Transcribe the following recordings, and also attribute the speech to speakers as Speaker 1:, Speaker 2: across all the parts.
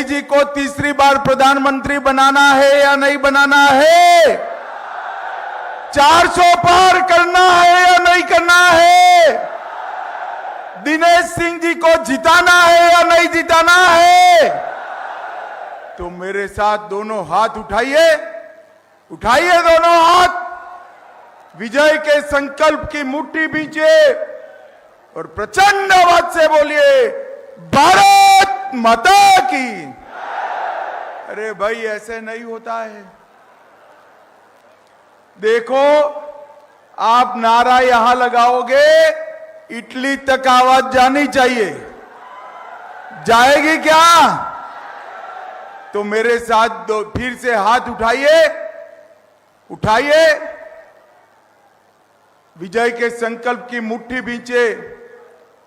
Speaker 1: जी को तीसरी बार प्रधानमंत्री बनाना है या नहीं बनाना है? 400 पार करना है या नहीं करना है? दिनेश सिंह जी को जिताना है या नहीं जिताना है? तो मेरे साथ दोनों हाथ उठाइए, उठाइए दोनों हाथ, विजय के संकल्प की मुट्ठी बींचे और प्रचंड आवाज से बोलिए भारत माता की। अरे भाई ऐसे नहीं होता है। देखो, आप नारा यहां लगाओगे, इटली तक आवाज जानी चाहिए। जाएगी क्या? तो मेरे साथ दो फिर से हाथ उठाइए, उठाइए, विजय के संकल्प की मुट्ठी बींचे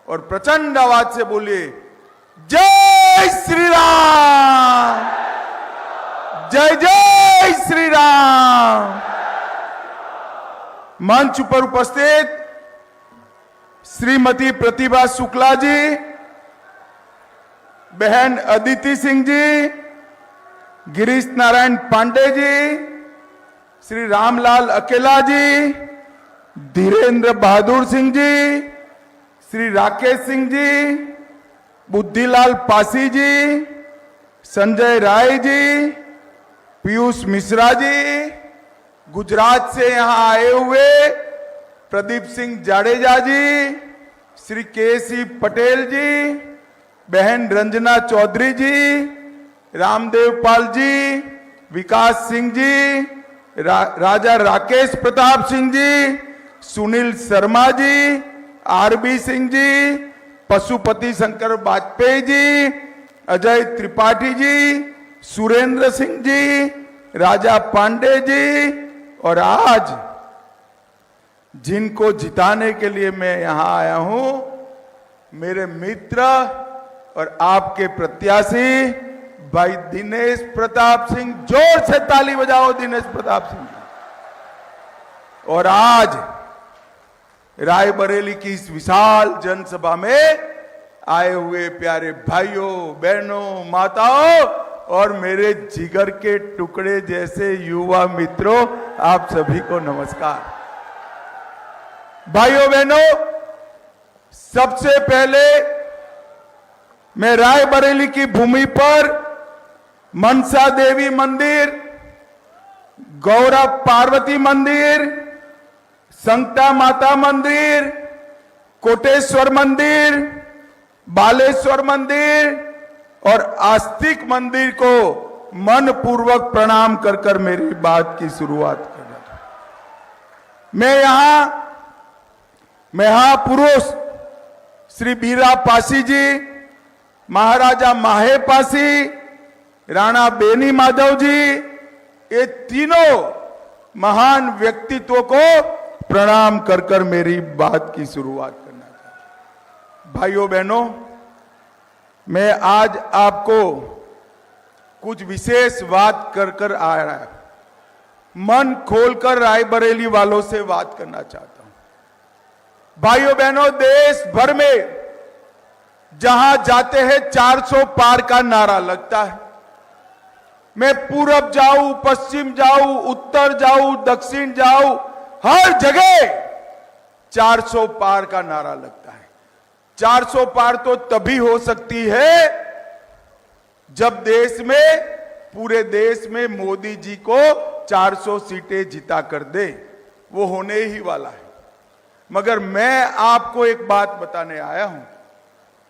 Speaker 1: और प्रचंड आवाज से बोलिए जय श्री राम, जय जय श्री राम। मंच पर उपस्थित श्रीमती प्रतिभा शुक्ला जी, बहन अदिति सिंह जी, गिरीश नारायण पांडे जी, श्री रामलाल अकेला जी, धीरेन्द्र बहादुर सिंह जी, श्री राकेश सिंह जी, बुद्धिलाल पासी जी, संजय राय जी, पीयूष मिश्रा जी, गुजरात से यहां आए हुए प्रदीप सिंह जाडेजा जी, श्री के.सी. पटेल जी, बहन रंजना चौधरी जी, रामदेव पाल जी, विकास सिंह जी, राजा राकेश प्रताप सिंह जी, सुनील शर्मा जी, आरबी सिंह जी, पशुपति शंकर वाजपेयी जी, अजय त्रिपाठी जी, सुरेंद्र सिंह जी, राजा पांडे जी, और आज जिनको जिताने के लिए मैं यहां आया हूं, मेरे मित्र और आपके प्रत्याशी भाई दिनेश प्रताप सिंह। जोर से ताली बजाओ दिनेश प्रताप सिंह। और आज रायबरेली की इस विशाल जनसभा में आए हुए प्यारे भाइयों, बहनों, माताओं और मेरे जिगर के टुकड़े जैसे युवा मित्रों, आप सभी को नमस्कार। भाइयों बहनों, सबसे पहले मैं रायबरेली की भूमि पर मनसा देवी मंदिर, गौरव पार्वती मंदिर, संकटा माता मंदिर, कोटेश्वर मंदिर, बालेश्वर मंदिर और आस्तिक मंदिर को मन पूर्वक प्रणाम कर कर मेरी बात की शुरुआत कर रहा हूं। मैं महापुरुष श्री बीरा पासी जी, महाराजा माहे पासी, राणा बेनी माधव जी, ये तीनों महान व्यक्तित्वों को प्रणाम कर कर मेरी बात की शुरुआत करना चाहता हूं। भाइयों बहनों, मैं आज आपको कुछ विशेष बात कर कर आ रहा है, मन खोलकर रायबरेली वालों से बात करना चाहता हूं। भाइयों बहनों, देश भर में जहां जाते हैं 400 पार का नारा लगता है। मैं पूरब जाऊं, पश्चिम जाऊं, उत्तर जाऊं, दक्षिण जाऊं, हर जगह 400 पार का नारा लगता है। 400 पार तो तभी हो सकती है जब देश में, पूरे देश में मोदी जी को 400 सीटें जिता कर दे। वो होने ही वाला है। मगर मैं आपको एक बात बताने आया हूं,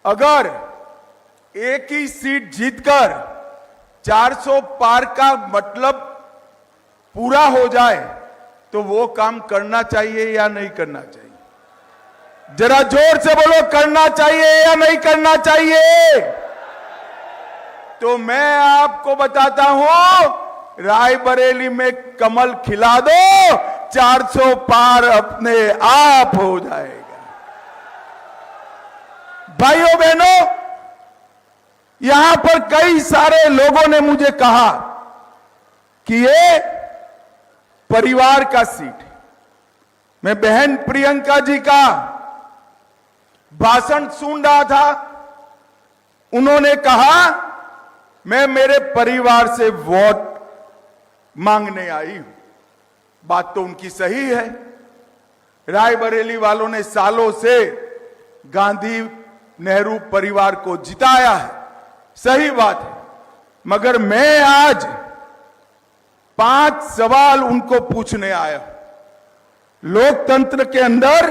Speaker 1: अगर एक ही सीट जीतकर 400 पार का मतलब पूरा हो जाए तो वो काम करना चाहिए या नहीं करना चाहिए? जरा जोर से बोलो, करना चाहिए या नहीं करना चाहिए? तो मैं आपको बताता हूं, रायबरेली में कमल खिला दो, 400 पार अपने आप हो जाएगा। भाइयों बहनों, यहां पर कई सारे लोगों ने मुझे कहा कि ये परिवार का सीट है। मैं बहन प्रियंका जी का भाषण सुन रहा था। उन्होंने कहा मैं मेरे परिवार से वोट मांगने आई हूं। बात तो उनकी सही है। रायबरेली वालों ने सालों से गांधी नेहरू परिवार को जिताया है, सही बात है। मगर मैं आज 5 सवाल उनको पूछने आया हूं। लोकतंत्र के अंदर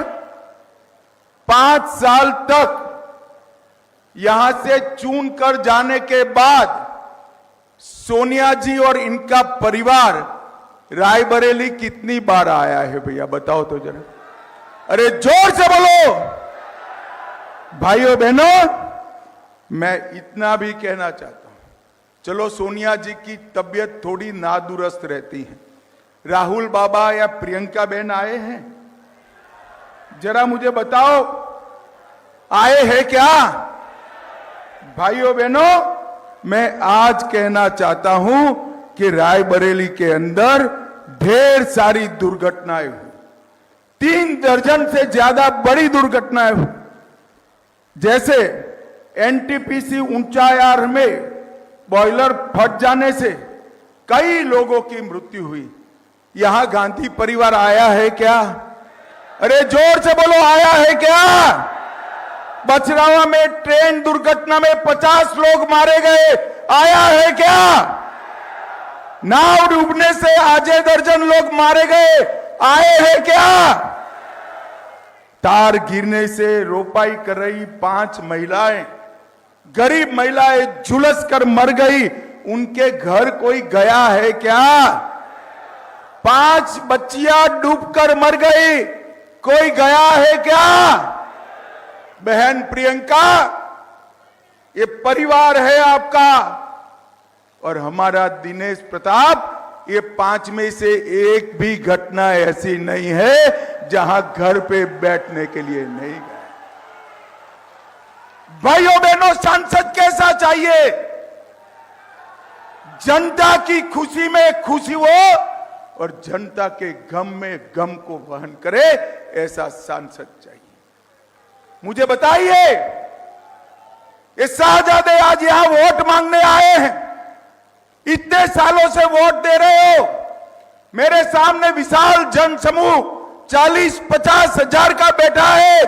Speaker 1: 5 साल तक यहां से चुन कर जाने के बाद सोनिया जी और इनका परिवार रायबरेली कितनी बार आया है भैया, बताओ तो जरा। अरे जोर से बोलो। भाइयों बहनों, मैं इतना भी कहना चाहता हूं, चलो सोनिया जी की तबीयत थोड़ी नादुरुस्त रहती है, राहुल बाबा या प्रियंका बहन आए हैं? जरा मुझे बताओ, आए हैं क्या? भाइयों बहनों, मैं आज कहना चाहता हूं कि रायबरेली के अंदर ढेर सारी दुर्घटनाएं हुई, 3 दर्जन से ज्यादा बड़ी दुर्घटनाएं हुई। जैसे एनटीपीसी ऊंचायार में बॉयलर फट जाने से कई लोगों की मृत्यु हुई। यहां गांधी परिवार आया है क्या? अरे जोर से बोलो, आया है क्या? बछरावा में ट्रेन दुर्घटना में 50 लोग मारे गए, आया है क्या? नाव डूबने से आधे दर्जन लोग मारे गए, आए हैं क्या? तार गिरने से रोपाई कर रही 5 महिलाएं, गरीब महिलाएं झुलस कर मर गई, उनके घर कोई गया है क्या? 5 बच्चियां डूबकर मर गई, कोई गया है क्या? बहन प्रियंका, ये परिवार है आपका और हमारा दिनेश प्रताप, ये 5 में से एक भी घटना ऐसी नहीं है जहां घर पे बैठने के लिए नहीं गए। भाइयों बहनों, सांसद कैसा चाहिए? जनता की खुशी में खुशी हो और जनता के गम में गम को वहन करे, ऐसा सांसद चाहिए। मुझे बताइए, ये शाहजादे आज यहां वोट मांगने आए हैं, इतने सालों से वोट दे रहे हो। मेरे सामने विशाल जनसमूह 40-50 हजार का बैठा है।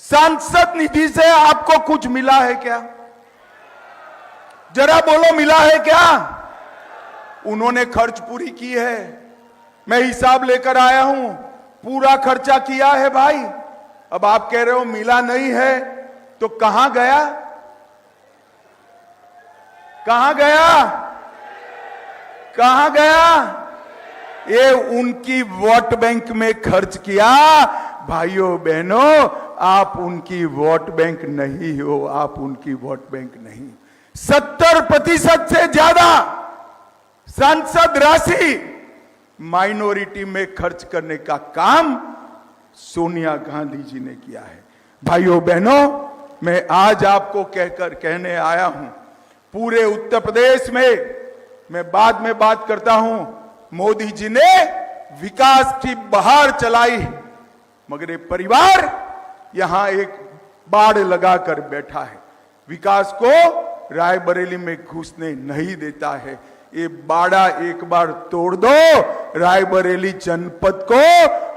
Speaker 1: सांसद निधि से आपको कुछ मिला है क्या? जरा बोलो, मिला है क्या? उन्होंने खर्च पूरी की है। मैं हिसाब लेकर आया हूं, पूरा खर्चा किया है भाई। अब आप कह रहे हो मिला नहीं है, तो कहां गया? कहां गया? कहां गया? ये उनकी वोट बैंक में खर्च किया। भाइयों बहनों, आप उनकी वोट बैंक नहीं हो, आप उनकी वोट बैंक नहीं। 70% से ज्यादा सांसद राशि माइनॉरिटी में खर्च करने का काम सोनिया गांधी जी ने किया है। भाइयों बहनों, मैं आज आपको कहने आया हूं, पूरे उत्तर प्रदेश में, मैं बाद में बात करता हूं, मोदी जी ने विकास की बहार चलाई, मगर ये परिवार यहां एक बाड़ लगाकर बैठा है, विकास को रायबरेली में घुसने नहीं देता है। ये बाड़ा एक बार तोड़ दो, रायबरेली जनपद को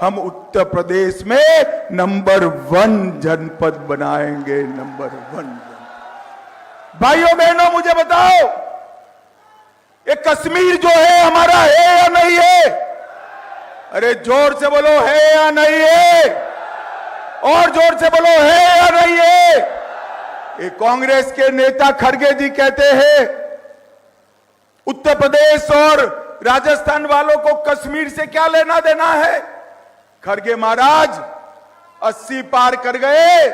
Speaker 1: हम उत्तर प्रदेश में नंबर 1 जनपद बनाएंगे, नंबर 1 जनपद। भाइयों बहनों, मुझे बताओ, ये कश्मीर जो है हमारा है या नहीं है? अरे जोर से बोलो, है या नहीं है? और जोर से बोलो, है या नहीं है? ये कांग्रेस के नेता खड़गे जी कहते हैं उत्तर प्रदेश और राजस्थान वालों को कश्मीर से क्या लेना देना है। खड़गे महाराज 80 पार कर गए,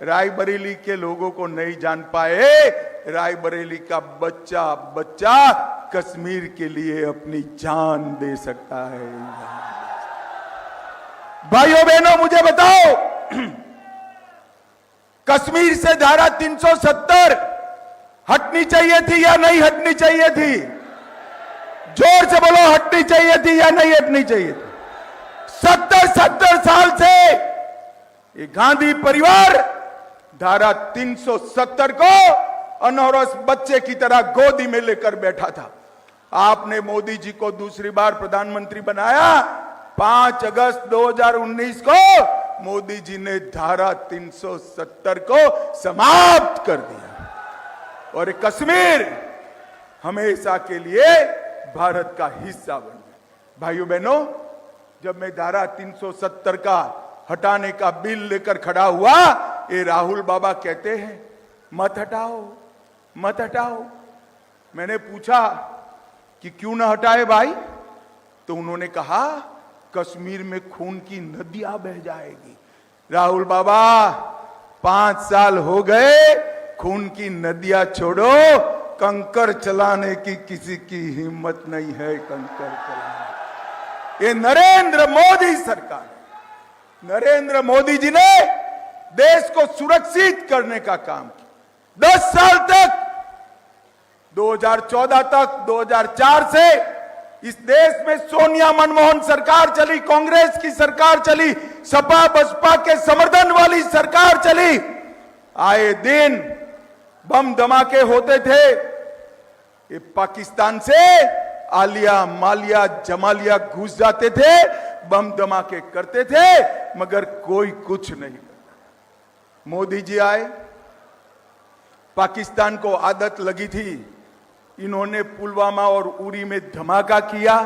Speaker 1: रायबरेली के लोगों को नहीं जान पाए। रायबरेली का बच्चा बच्चा कश्मीर के लिए अपनी जान दे सकता है। भाइयों बहनों, मुझे बताओ, कश्मीर से धारा 370 हटनी चाहिए थी या नहीं हटनी चाहिए थी? जोर से बोलो, हटनी चाहिए थी या नहीं हटनी चाहिए थी? 70 साल से ये गांधी परिवार धारा 370 को अनौरस बच्चे की तरह गोदी में लेकर बैठा था। आपने मोदी जी को दूसरी बार प्रधानमंत्री बनाया। 5 अगस्त 2019 को मोदी जी ने धारा 370 को समाप्त कर दिया और कश्मीर हमेशा के लिए भारत का हिस्सा बन गया। भाइयों बहनों, जब मैं धारा 370 का हटाने का बिल लेकर खड़ा हुआ, ये राहुल बाबा कहते हैं मत हटाओ मत हटाओ। मैंने पूछा कि क्यों ना हटाए भाई, तो उन्होंने कहा कश्मीर में खून की नदियां बह जाएगी। राहुल बाबा 5 साल हो गए, खून की नदियां छोड़ो, कंकर चलाने की किसी की हिम्मत नहीं है। कंकर चलाने ये नरेंद्र मोदी सरकार, नरेंद्र मोदी जी ने देश को सुरक्षित करने का काम किया। 10 साल तक, 2014 तक, 2004 से इस देश में सोनिया मनमोहन सरकार चली, कांग्रेस की सरकार चली, सपा बसपा के समर्थन वाली सरकार चली। आए दिन बम धमाके होते थे। ये पाकिस्तान से आलिया मालिया जमालिया घुस जाते थे, बम धमाके करते थे, मगर कोई कुछ नहीं करता। मोदी जी आए, पाकिस्तान को आदत लगी थी, इन्होंने पुलवामा और उरी में धमाका किया,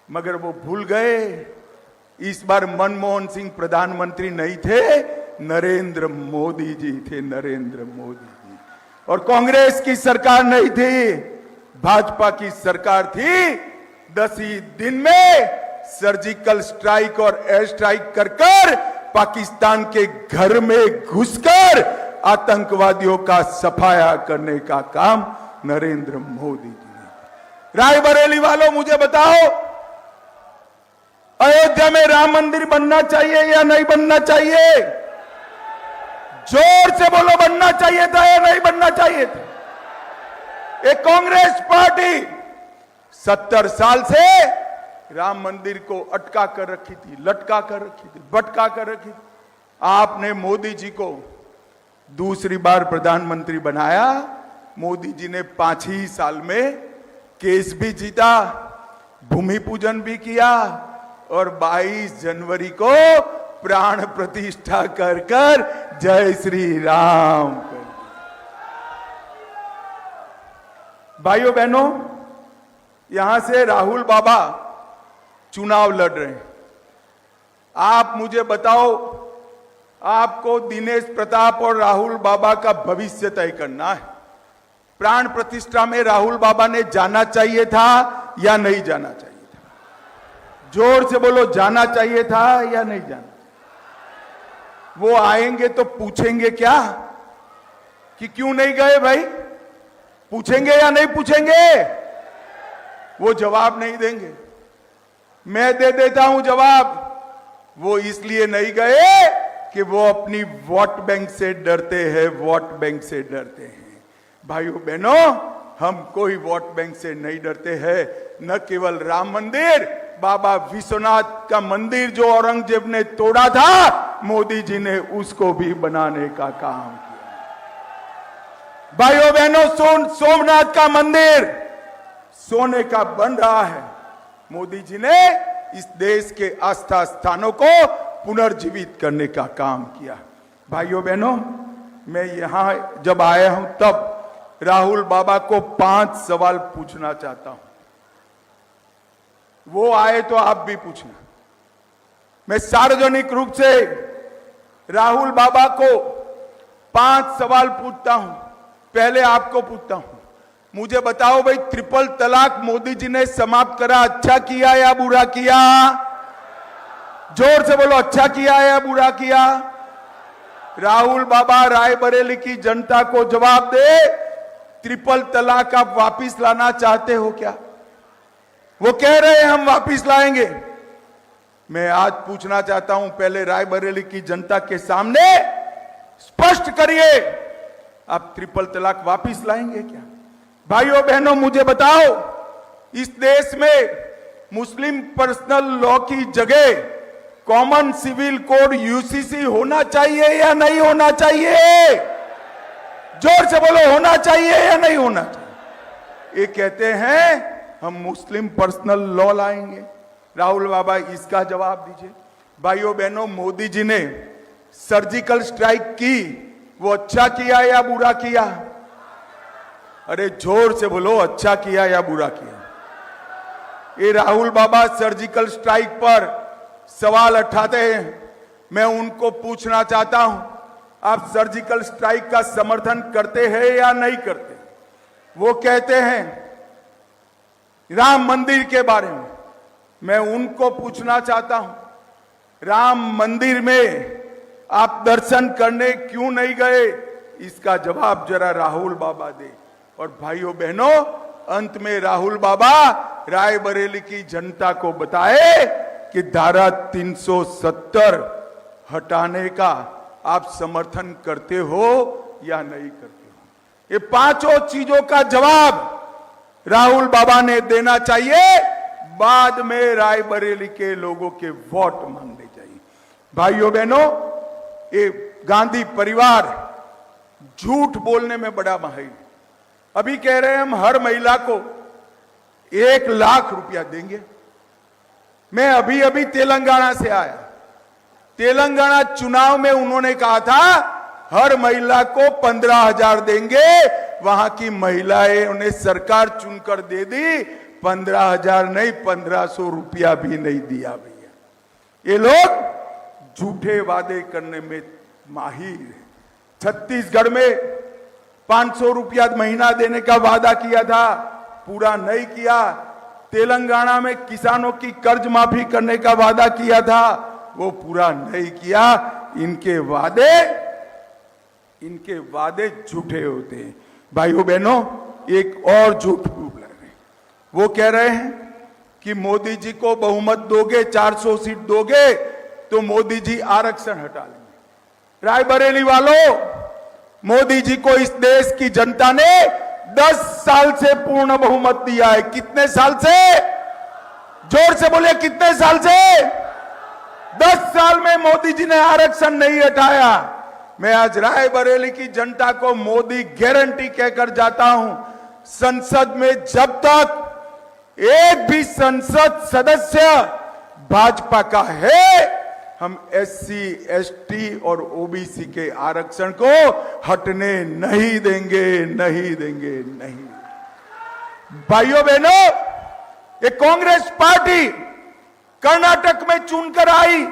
Speaker 1: मगर वो भूल गए इस बार मनमोहन सिंह प्रधानमंत्री नहीं थे, नरेंद्र मोदी जी थे। नरेंद्र मोदी जी और कांग्रेस की सरकार नहीं थी, भाजपा की सरकार थी। 10 ही दिन में सर्जिकल स्ट्राइक और एयर स्ट्राइक कर पाकिस्तान के घर में घुसकर आतंकवादियों का सफाया करने का काम नरेंद्र मोदी जी ने। रायबरेली वालों, मुझे बताओ, अयोध्या में राम मंदिर बनना चाहिए या नहीं बनना चाहिए? जोर से बोलो, बनना चाहिए था या नहीं बनना चाहिए था? एक कांग्रेस पार्टी 70 साल से राम मंदिर को अटका कर रखी थी, लटका कर रखी थी, भटका कर रखी थी। आपने मोदी जी को दूसरी बार प्रधानमंत्री बनाया। मोदी जी ने 5 ही साल में केस भी जीता, भूमि पूजन भी किया और 22 जनवरी को प्राण प्रतिष्ठा कर जय श्री राम कर। भाइयों बहनों, यहां से राहुल बाबा चुनाव लड़ रहे हैं। आप मुझे बताओ, आपको दिनेश प्रताप और राहुल बाबा का भविष्य तय करना है। प्राण प्रतिष्ठा में राहुल बाबा ने जाना चाहिए था या नहीं जाना चाहिए था? जोर से बोलो, जाना चाहिए था या नहीं जाना? वो आएंगे तो पूछेंगे क्या कि क्यों नहीं गए भाई? पूछेंगे या नहीं पूछेंगे? वो जवाब नहीं देंगे। मैं दे देता हूं जवाब। वो इसलिए नहीं गए कि वो अपनी वोट बैंक से डरते हैं, वोट बैंक से डरते हैं। भाइयों बहनों, हम कोई वोट बैंक से नहीं डरते हैं। न केवल राम मंदिर, बाबा विश्वनाथ का मंदिर जो औरंगजेब ने तोड़ा था, मोदी जी ने उसको भी बनाने का काम किया। भाइयों बहनों, सोमनाथ का मंदिर सोने का बन रहा है। मोदी जी ने इस देश के आस्था स्थानों को पुनर्जीवित करने का काम किया। भाइयों बहनों, मैं यहां जब आया हूं तब राहुल बाबा को 5 सवाल पूछना चाहता हूं। वो आए तो आप भी पूछना। मैं सार्वजनिक रूप से राहुल बाबा को 5 सवाल पूछता हूं। पहले आपको पूछता हूं, मुझे बताओ भाई, ट्रिपल तलाक मोदी जी ने समाप्त करा, अच्छा किया या बुरा किया? जोर से बोलो, अच्छा किया या बुरा किया? राहुल बाबा रायबरेली की जनता को जवाब दे, ट्रिपल तलाक आप वापिस लाना चाहते हो क्या? वो कह रहे हैं हम वापिस लाएंगे। मैं आज पूछना चाहता हूं, पहले रायबरेली की जनता के सामने स्पष्ट करिए, आप ट्रिपल तलाक वापिस लाएंगे क्या? भाइयों बहनों, मुझे बताओ, इस देश में मुस्लिम पर्सनल लॉ की जगह कॉमन सिविल कोड यूसीसी होना चाहिए या नहीं होना चाहिए? जोर से बोलो, होना चाहिए या नहीं होना चाहिए? ये कहते हैं हम मुस्लिम पर्सनल लॉ लाएंगे। राहुल बाबा, इसका जवाब दीजिए। भाइयों बहनों, मोदी जी ने सर्जिकल स्ट्राइक की, वो अच्छा किया या बुरा किया? अरे जोर से बोलो, अच्छा किया या बुरा किया? ये राहुल बाबा सर्जिकल स्ट्राइक पर सवाल उठाते हैं। मैं उनको पूछना चाहता हूं, आप सर्जिकल स्ट्राइक का समर्थन करते हैं या नहीं करते? वो कहते हैं राम मंदिर के बारे में, मैं उनको पूछना चाहता हूं, राम मंदिर में आप दर्शन करने क्यों नहीं गए? इसका जवाब जरा राहुल बाबा दे। और भाइयों बहनों, अंत में राहुल बाबा रायबरेली की जनता को बताए कि धारा 370 हटाने का आप समर्थन करते हो या नहीं करते हो? ये पांचों चीजों का जवाब राहुल बाबा ने देना चाहिए। बाद में रायबरेली के लोगों के वोट मांगने चाहिए। भाइयों बहनों, ये गांधी परिवार झूठ बोलने में बड़ा माहिर। अभी कह रहे हैं हम हर महिला को 1 लाख रुपया देंगे। मैं अभी अभी तेलंगाना से आया। तेलंगाना चुनाव में उन्होंने कहा था हर महिला को 15,000 देंगे। वहां की महिलाएं उन्हें सरकार चुनकर दे दी। 15,000 नहीं, 1,500 रुपया भी नहीं दिया भैया। ये लोग झूठे वादे करने में माहिर है। छत्तीसगढ़ में 500 रुपया महीना देने का वादा किया था, पूरा नहीं किया। तेलंगाना में किसानों की कर्ज माफी करने का वादा किया था, वो पूरा नहीं किया। इनके वादे झूठे होते हैं। भाइयों बहनों, एक और झूठ बोल रहे हैं। वो कह रहे हैं कि मोदी जी को बहुमत दोगे, 400 सीट दोगे तो मोदी जी आरक्षण हटा लेंगे। रायबरेली वालों, मोदी जी को इस देश की जनता ने 10 साल से पूर्ण बहुमत दिया है। कितने साल से? जोर से बोले, कितने साल से? 10 साल में मोदी जी ने आरक्षण नहीं हटाया। मैं आज रायबरेली की जनता को मोदी गारंटी कहकर जाता हूं, संसद में जब तक एक भी संसद सदस्य भाजपा का है, हम SC, ST और OBC के आरक्षण को हटने नहीं देंगे, नहीं देंगे, नहीं। भाइयों बहनों, ये कांग्रेस पार्टी कर्नाटक में चुनकर आई,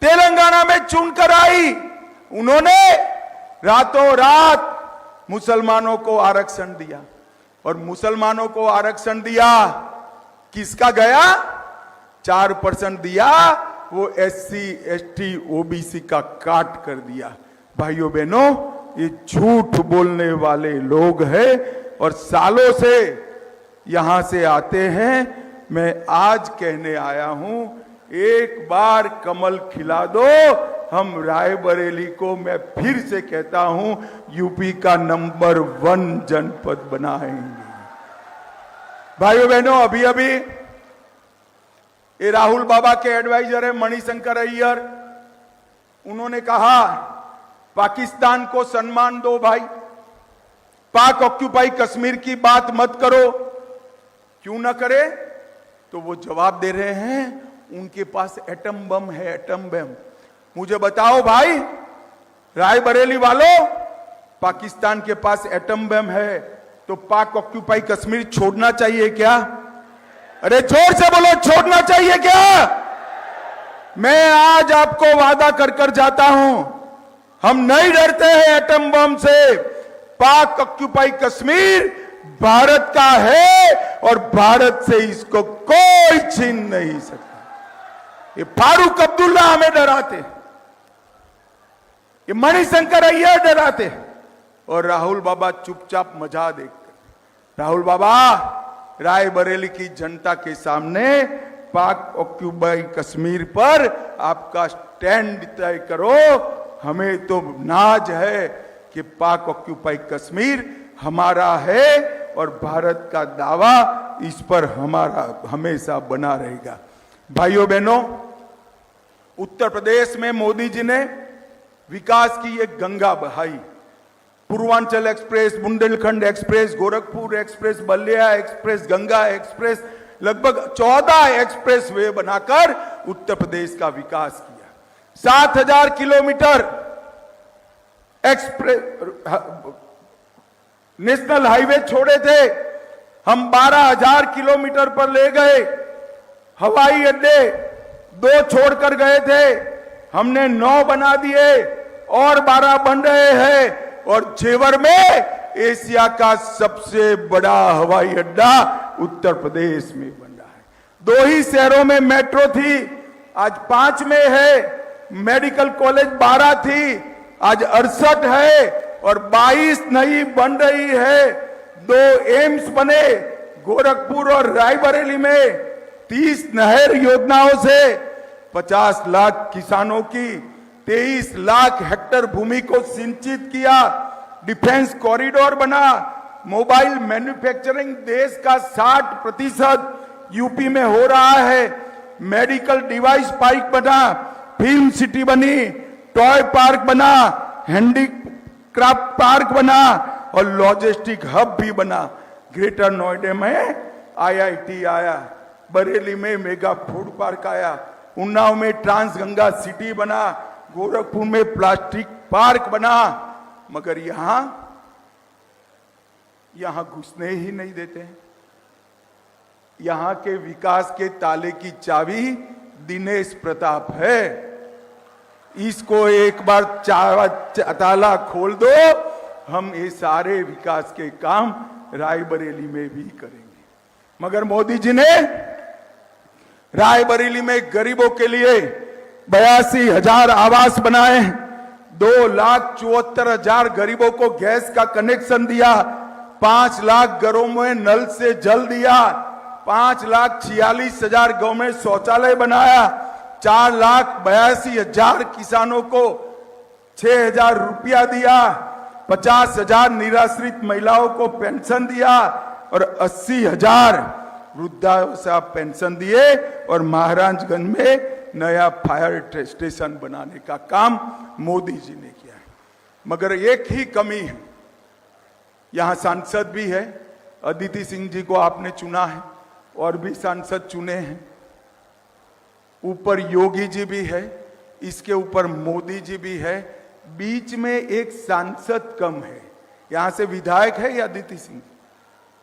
Speaker 1: तेलंगाना में चुनकर आई। उन्होंने रातों रात मुसलमानों को आरक्षण दिया। और मुसलमानों को आरक्षण दिया, किसका गया? 4% दिया, वो SC, ST, OBC का काट कर दिया। भाइयों बहनों, ये झूठ बोलने वाले लोग हैं और सालों से यहां से आते हैं। मैं आज कहने आया हूं, एक बार कमल खिला दो, हम रायबरेली को, मैं फिर से कहता हूं, यूपी का नंबर 1 जनपद बनाएंगे। भाइयों बहनों, अभी अभी ये राहुल बाबा के एडवाइजर है मणिशंकर अय्यर, उन्होंने कहा पाकिस्तान को सम्मान दो भाई, पाक ऑक्यूपाई कश्मीर की बात मत करो। क्यों ना करे? तो वो जवाब दे रहे हैं उनके पास एटम बम है, एटम बम। मुझे बताओ भाई, रायबरेली वालों, पाकिस्तान के पास एटम बम है तो पाक ऑक्यूपाई कश्मीर छोड़ना चाहिए क्या? अरे जोर से बोलो, छोड़ना चाहिए क्या? मैं आज आपको वादा कर कर जाता हूं, हम नहीं डरते हैं एटम बम से। पाक ऑक्यूपाई कश्मीर भारत का है और भारत से इसको कोई छीन नहीं सकता। ये फारूक अब्दुल्ला हमें डराते, ये मणिशंकर अय्यर डराते और राहुल बाबा चुपचाप मजा देखते। राहुल बाबा, रायबरेली की जनता के सामने पाक ऑक्यूपाई कश्मीर पर आपका स्टैंड तय करो। हमें तो नाज है कि पाक ऑक्यूपाई कश्मीर हमारा है और भारत का दावा इस पर हमारा हमेशा बना रहेगा। भाइयों बहनों, उत्तर प्रदेश में मोदी जी ने विकास की एक गंगा बहाई। Purvanchal express, Bundelkhand express, Gorakhpur express, Ballia express, Ganga express, लगभग 14 एक्सप्रेस वे बनाकर उत्तर प्रदेश का विकास किया। 7000 किलोमीटर एक्सप्रेस नेशनल हाईवे छोड़े थे, हम 12000 किलोमीटर पर ले गए। हवाई अड्डे 2 छोड़कर गए थे, हमने 9 बना दिए और 12 बन रहे हैं। और जेवर में एशिया का सबसे बड़ा हवाई अड्डा उत्तर प्रदेश में बन रहा है। 2 ही शहरों में मेट्रो थी, आज 5 में है। मेडिकल कॉलेज 12 थी, आज 68 है और 22 नई बन रही है। 2 एम्स बने गोरखपुर और रायबरेली में। 30 नहर योजनाओं से 50 लाख किसानों की 23 लाख हेक्टेयर भूमि को सिंचित किया। डिफेंस कॉरिडोर बना। मोबाइल मैन्युफैक्चरिंग देश का 60% यूपी में हो रहा है। मेडिकल डिवाइस पार्क बना, फिल्म सिटी बनी, टॉय पार्क बना, हैंडीक्राफ्ट पार्क बना और लॉजिस्टिक हब भी बना। ग्रेटर नोएडा में IIT आया, बरेली में मेगा फूड पार्क आया, उन्नाव में ट्रांस गंगा सिटी बना, गोरखपुर में प्लास्टिक पार्क बना। मगर यहां घुसने ही नहीं देते हैं। यहां के विकास के ताले की चाबी दिनेश प्रताप है। इसको एक बार ताला खोल दो, हम ये सारे विकास के काम रायबरेली में भी करेंगे। मगर मोदी जी ने रायबरेली में गरीबों के लिए 82,000 आवास बनाए, 2,74,000 गरीबों को गैस का कनेक्शन दिया, 5 लाख घरों में नल से जल दिया, 5,46,000 गांव में शौचालय बनाया, 4,82,000 किसानों को 6,000 रुपया दिया, 50,000 निराश्रित महिलाओं को पेंशन दिया और 80,000 वृद्धावस्था पेंशन दिए और महाराजगंज में नया फायर स्टेशन बनाने का काम मोदी जी ने किया है। मगर एक ही कमी है, यहां सांसद भी है, अदिति सिंह जी को आपने चुना है और भी सांसद चुने हैं, ऊपर योगी जी भी है, इसके ऊपर मोदी जी भी है, बीच में एक सांसद कम है। यहां से विधायक है या अदिति सिंह?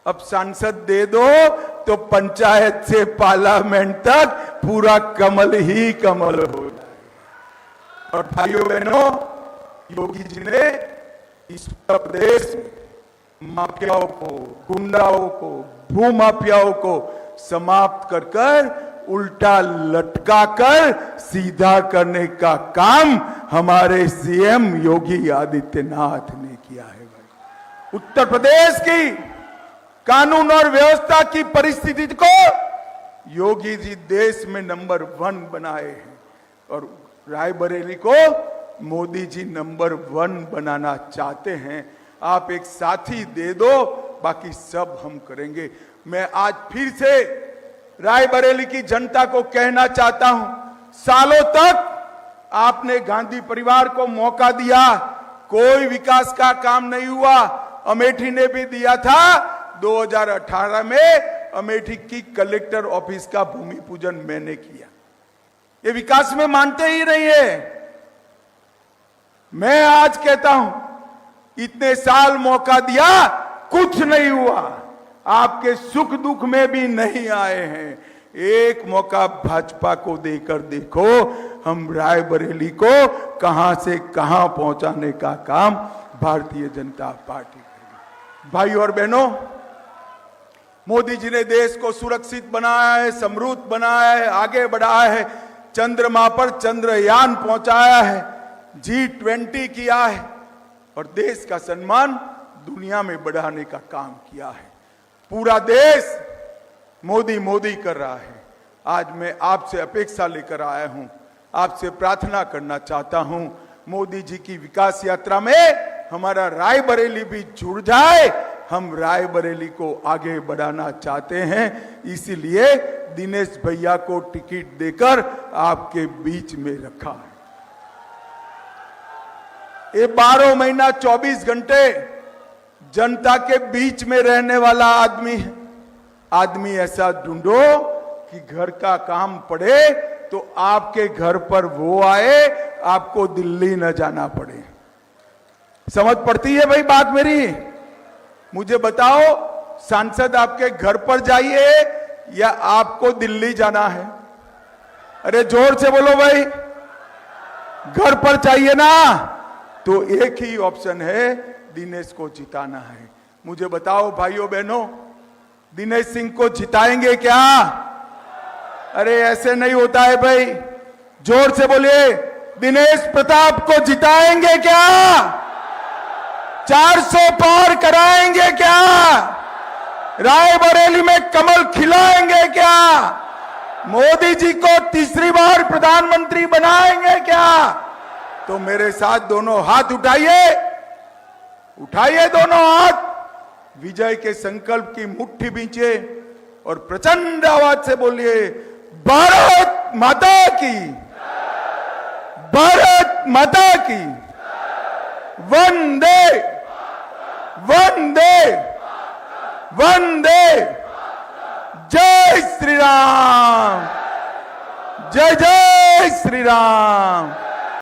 Speaker 1: अब सांसद दे दो तो पंचायत से पार्लियामेंट तक पूरा कमल ही कमल हो जाएगा। और भाइयों बहनों, योगी जी ने इस उत्तर प्रदेश में माफियाओं को, गुंडाओं को, भूमाफियाओं को समाप्त कर कर उल्टा लटका कर सीधा करने का काम हमारे सीएम योगी आदित्यनाथ ने किया है। भाई, उत्तर प्रदेश की कानून और व्यवस्था की परिस्थिति को योगी जी देश में नंबर 1 बनाए हैं और रायबरेली को मोदी जी नंबर 1 बनाना चाहते हैं। आप एक साथी दे दो, बाकी सब हम करेंगे। मैं आज फिर से रायबरेली की जनता को कहना चाहता हूं, सालों तक आपने गांधी परिवार को मौका दिया, कोई विकास का काम नहीं हुआ। अमेठी ने भी दिया था। 2018 में अमेठी की कलेक्टर ऑफिस का भूमि पूजन मैंने किया। ये विकास में मानते ही नहीं है। मैं आज कहता हूं, इतने साल मौका दिया, कुछ नहीं हुआ। आपके सुख दुख में भी नहीं आए हैं। एक मौका भाजपा को देकर देखो, हम रायबरेली को कहां से कहां पहुंचाने का काम भारतीय जनता पार्टी करेगी। भाई और बहनों, मोदी जी ने देश को सुरक्षित बनाया है, समृद्ध बनाया है, आगे बढ़ाया है, चंद्रमा पर चंद्रयान पहुंचाया है, G20 किया है और देश का सम्मान दुनिया में बढ़ाने का काम किया है। पूरा देश मोदी मोदी कर रहा है। आज मैं आपसे अपेक्षा लेकर आया हूं, आपसे प्रार्थना करना चाहता हूं, मोदी जी की विकास यात्रा में हमारा रायबरेली भी जुड़ जाए। हम रायबरेली को आगे बढ़ाना चाहते हैं, इसीलिए दिनेश भैया को टिकट देकर आपके बीच में रखा है। ये 12 महीना 24 घंटे जनता के बीच में रहने वाला आदमी ऐसा ढूंढो कि घर का काम पड़े तो आपके घर पर वो आए, आपको दिल्ली न जाना पड़े। समझ पड़ती है भाई बात मेरी? मुझे बताओ, सांसद आपके घर पर जाइए या आपको दिल्ली जाना है? अरे जोर से बोलो भाई, घर पर चाहिए ना? तो एक ही ऑप्शन है, दिनेश को जिताना है। मुझे बताओ भाइयों बहनों, दिनेश सिंह को जिताएंगे क्या? अरे ऐसे नहीं होता है भाई, जोर से बोलिए, दिनेश प्रताप को जिताएंगे क्या? 400 पार कराएंगे क्या? रायबरेली में कमल खिलाएंगे क्या? मोदी जी को तीसरी बार प्रधानमंत्री बनाएंगे क्या? तो मेरे साथ दोनों हाथ उठाइए, उठाइए दोनों हाथ, विजय के संकल्प की मुट्ठी बींचे और प्रचंड आवाज से बोलिए, भारत माता की, भारत माता की, वंदे वंदे वंदे, जय श्री राम, जय जय श्री राम।